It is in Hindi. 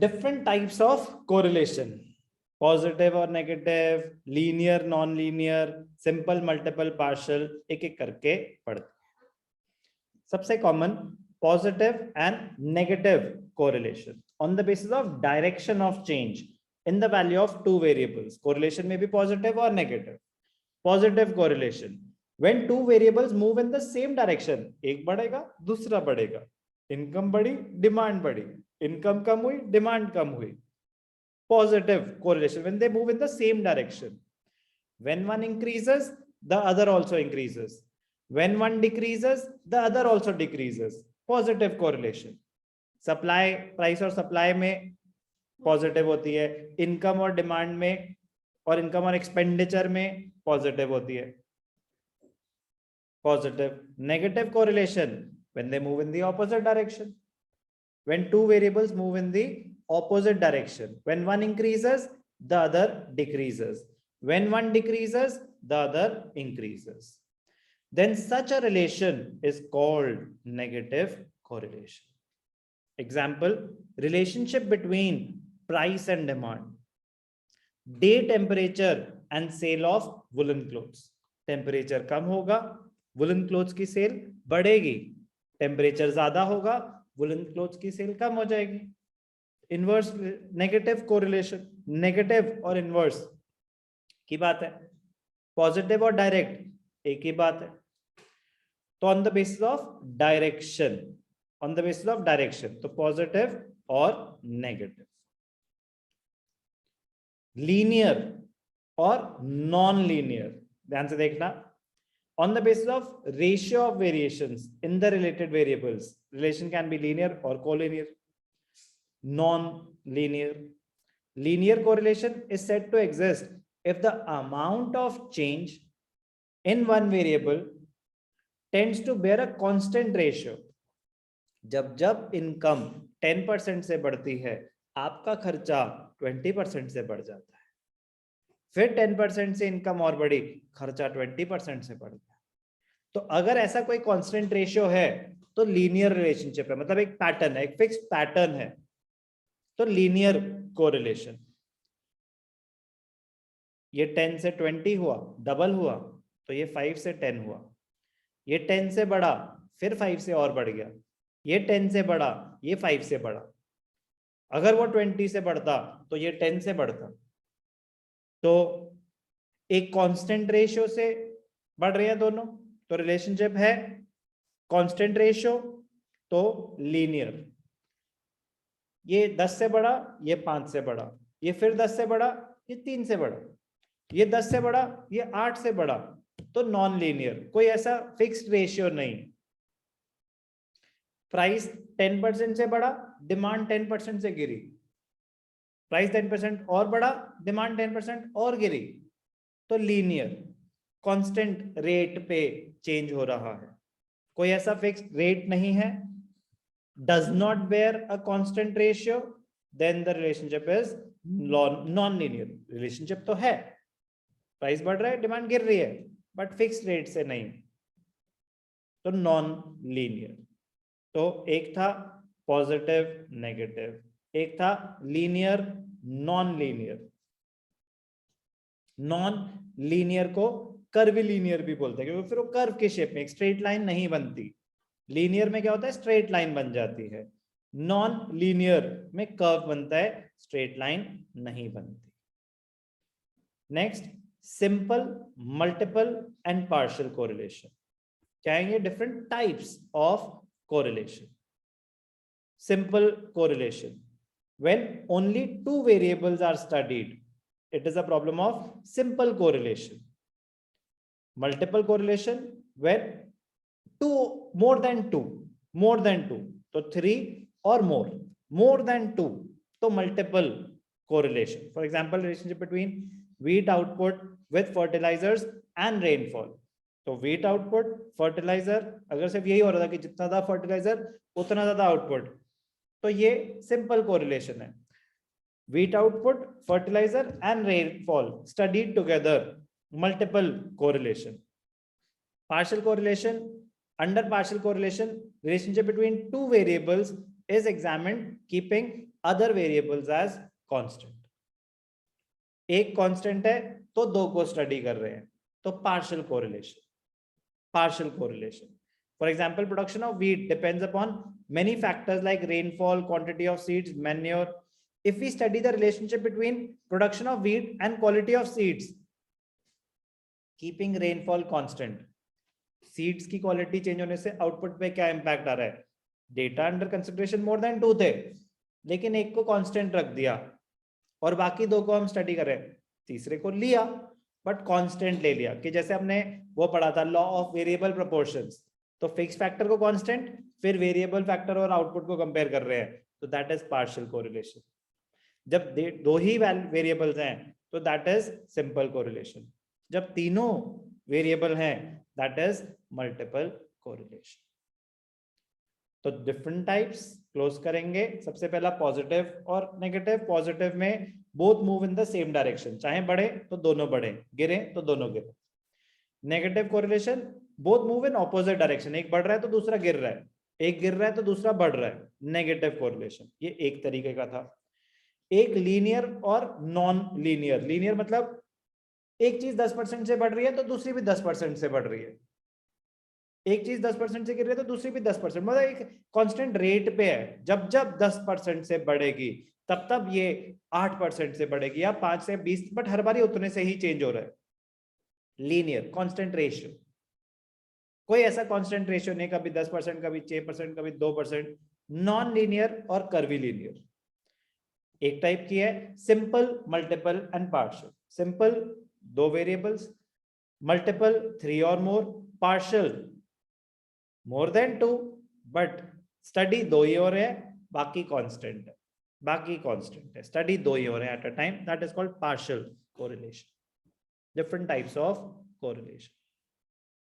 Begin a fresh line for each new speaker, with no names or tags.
different types of correlation, positive और negative, linear non linear, simple multiple partial, एक एक करके पढ़ते। सबसे common positive and negative correlation on the basis of direction of change in the value of two variables. Correlation में भी पॉजिटिव और negative. Positive correlation when two variables move in the same direction, एक बढ़ेगा दूसरा बढ़ेगा, इनकम बढ़ी डिमांड बढ़ी, इनकम कम हुई डिमांड कम हुई। Positive correlation when they move in the same direction. When one increases, the other also increases. When one decreases, the other also decreases. Positive correlation. Supply, price और supply में positive होती है, income और demand में, और income और expenditure में positive होती है. Positive. Negative correlation when they move in the opposite direction. When two variables move in the opposite direction, when one increases, the other decreases. When one decreases, the other increases. Then such a relation is called negative correlation. Example, relationship between price and demand. Day temperature and sale of woolen clothes. Temperature कम होगा, woolen clothes की sale बढ़ेगी. Temperature ज़्यादा होगा, woolen clothes की sale कम हो जाएगी. इनवर्स नेगेटिव कोरिलेशन, नेगेटिव और इनवर्स की बात है, पॉजिटिव और डायरेक्ट एक ही बात है। तो on the basis of direction, on the basis of direction, तो पॉजिटिव और नेगेटिव। लीनियर और नॉन लीनियर, ध्यान से देखना, on the basis of ratio of variations in the related variables, relation can be linear और collinear. Non-linear. Linear correlation is said to exist if the amount of change in one variable tends to bear a constant ratio. जब जब इनकम 10% से बढ़ती है, आपका खर्चा 20% से बढ़ जाता है। फिर 10% से इनकम और बढ़ी, खर्चा 20% से बढ़ गया। तो अगर ऐसा कोई कांस्टेंट रेशियो है तो लीनियर रिलेशनशिप है, मतलब एक पैटर्न है, एक फिक्स्ड पैटर्न है, तो लीनियर कोरिलेशन। ये 10 से 20 हुआ, डबल हुआ, तो ये 5 से 10 हुआ। ये 10 से बढ़ा, फिर 5 से और बढ़ गया। ये 10 से बढ़ा, ये 5 से बढ़ा। अगर वो 20 से बढ़ता तो ये 10 से बढ़ता। तो एक कांस्टेंट रेशियो से बढ़ रहे हैं दोनों, तो रिलेशनशिप है कांस्टेंट रेशियो, तो लीनियर। ये 10 से बढ़ा, ये 5 से बढ़ा, ये फिर 10 से बढ़ा, ये 3 से बढ़ा, ये 10 से बढ़ा, ये 8 से बढ़ा, तो नॉन लीनियर। कोई ऐसा फिक्स्ड रेशियो नहीं। प्राइस 10% से बढ़ा, डिमांड 10% से गिरी, प्राइस 10% और बढ़ा, डिमांड 10% और गिरी, तो लीनियर, कांस्टेंट रेट पे चेंज हो रहा है। कोई ऐसा फिक्स्ड रेट नहीं है, does not bear a constant ratio, then the relationship is non-linear. relationship तो है, प्राइस बढ़ रहा है, डिमांड गिर रही है, बट फिक्स्ड रेट से नहीं, तो नॉन लीनियर। तो एक था पॉजिटिव नेगेटिव, एक था linear non linear. Non linear को कर्विलीनियर भी बोलते हैं, क्योंकि फिर वो कर्व के शेप में, एक स्ट्रेट लाइन नहीं बनती। लीनियर में क्या होता है, स्ट्रेट लाइन बन जाती है। नॉन लीनियर में कर्व बनता है, स्ट्रेट लाइन नहीं बनती। Next, simple, multiple and partial correlation. क्या है ये? Different types of correlation. Simple correlation, when only two variables are studied, it is a problem of simple correlation. Multiple correlation, when more than two, so 3 or more than 2, so multiple correlation. For example, relationship between wheat output with fertilizers and rainfall. तो wheat output, fertilizer, अगर सिर्फ यही हो रहा था कि जितना ज्यादा fertilizer उतना ज्यादा output, तो ये simple correlation है। Wheat output, fertilizer and rainfall studied together, multiple correlation. Partial correlation, under partial correlation, relationship between two variables is examined keeping other variables as constant. एक कांस्टेंट है तो दो को स्टडी कर रहे हैं, तो partial correlation. Partial correlation. For example, production of wheat depends upon many factors like rainfall, quantity of seeds, manure. If we study the relationship between production of wheat and quality of seeds, keeping rainfall constant, seeds की quality change होने से output पे क्या impact आ रहा है? Data under consideration more than 2 थे, लेकिन एक को constant रख दिया और बाकी दो को हम स्टडी कर रहे हैं, तीसरे को लिया बट कांस्टेंट ले लिया. कि जैसे हमने वो पढ़ा था लॉ ऑफ वेरिएबल प्रोपोर्शंस, तो फिक्स फैक्टर को कांस्टेंट, फिर वेरिएबल फैक्टर और आउटपुट को कंपेयर कर रहे हैं, तो दैट इज पार्शियल कोरिलेशन. जब दो ही वेरिएबल्स हैं तो दैट इज सिंपल कोरिलेशन. जब तीनों वेरिएबल हैं दैट इज मल्टीपल कोरिलेशन. तो डिफरेंट टाइप्स क्लोज करेंगे. सबसे पहला पॉजिटिव और नेगेटिव. पॉजिटिव में both move in the same direction, चाहे बढ़े तो दोनों बढ़े, गिरे तो दोनों गिरे. Negative correlation both move in opposite direction, एक बढ़ रहा है तो दूसरा गिर रहा है, एक गिर रहा है तो दूसरा बढ़ रहा है. नेगेटिव कोरिलेशन ये एक तरीके का था. एक लीनियर और नॉन लीनियर. लीनियर मतलब एक चीज 10% से बढ़ रही है तो दूसरी भी 10% से बढ़ रही है, एक चीज 10% से गिर रही है तो दूसरी भी 10%, मतलब एक कांस्टेंट रेट पे है. जब जब 10% से बढ़ेगी तब तब ये 8% से बढ़ेगी या 5 से 20, बट हर बार उतने से ही चेंज हो रहा है. Linear constant ratio. कोई ऐसा कांस्टेंट रेशियो नहीं, कभी 10%, कभी 6%, कभी 2%. नॉन लीनियर और कर्वी लीनियर. एक टाइप की है simple, multiple and partial. Simple 2 variables, multiple 3 और more, partial more than 2, but study 2 ही हो रहे हैं, बाकी कांस्टेंट है. बाकी कांस्टेंट है, स्टडी 2 ही हो रहे हैं at a time. That is called partial correlation. Different types of correlation.